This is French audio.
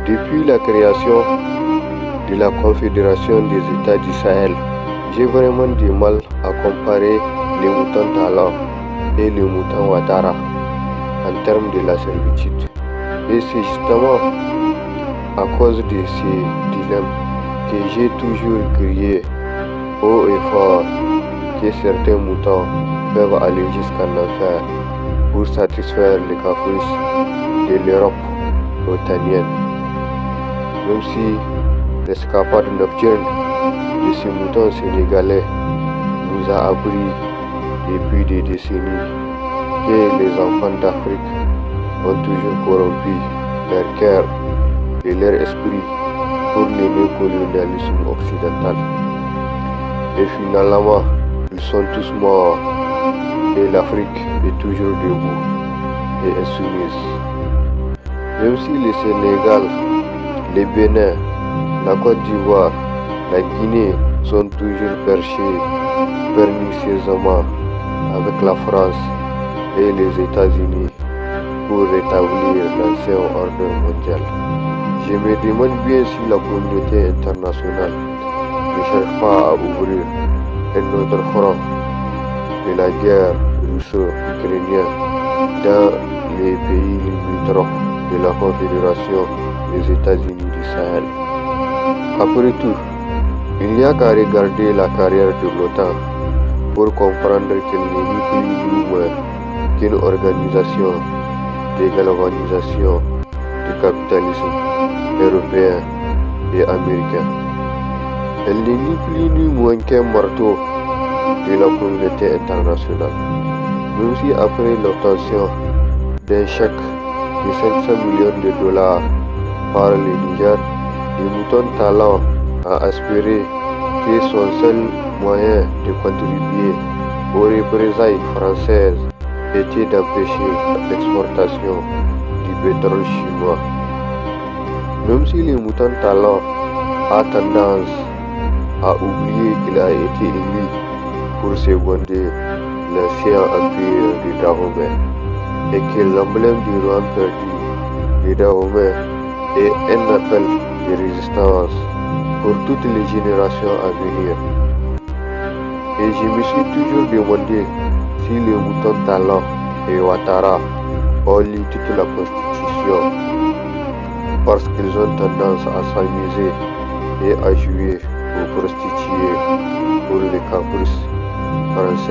Depuis la création de la Confédération des États du Sahel, j'ai vraiment du mal à comparer les moutons Tala et les moutons Ouattara en termes de la servitude. Et c'est justement à cause de ces dilemmes que j'ai toujours crié haut et fort que certains moutons peuvent aller jusqu'en enfer pour satisfaire les caprices de l'Europe otanienne. Même si l'escapade nocturne de ces moutons sénégalais nous a appris depuis des décennies que les enfants d'Afrique ont toujours corrompu leur cœur et leur esprit pour le néocolonialisme occidental. Et finalement, ils sont tous morts et l'Afrique est toujours debout et insoumise. Même si le Sénégal, le Bénin, la Côte d'Ivoire, la Guinée sont toujours perchés pernicieusement avec la France et les États-Unis pour rétablir l'ancien ordre mondial. Je me demande bien si la communauté internationale ne cherche pas à ouvrir un autre front de la guerre russo-ukrainienne dans les pays limitrophes de la Confédération des États-Unis du Sahel. Après tout, il n'y a qu'à regarder la carrière de l'OTAN pour comprendre qu'elle n'est ni plus ni moins qu'une organisation de galvanisation du capitalisme européen et américain. Elle n'est ni plus ni moins qu'un marteau de la communauté internationale. Même si après l'obtention d'un chèque de 500 millions de dollars par le Niger, le mouton Tala a espéré que son seul moyen de contribuer aux représailles françaises était d'empêcher l'exportation du pétrole chinois. Même si le mouton Tala a tendance à oublier qu'il a été élu pour seconder l'ancien empire du Dahomey et que l'emblème du royaume perdu du Dahomey est un appel de résistance pour toutes les générations à venir. Et je me suis toujours demandé si les moutons Tala et Ouattara ont lu toute la Constitution parce qu'ils ont tendance à s'amuser et à jouer aux prostituées pour les caprices français.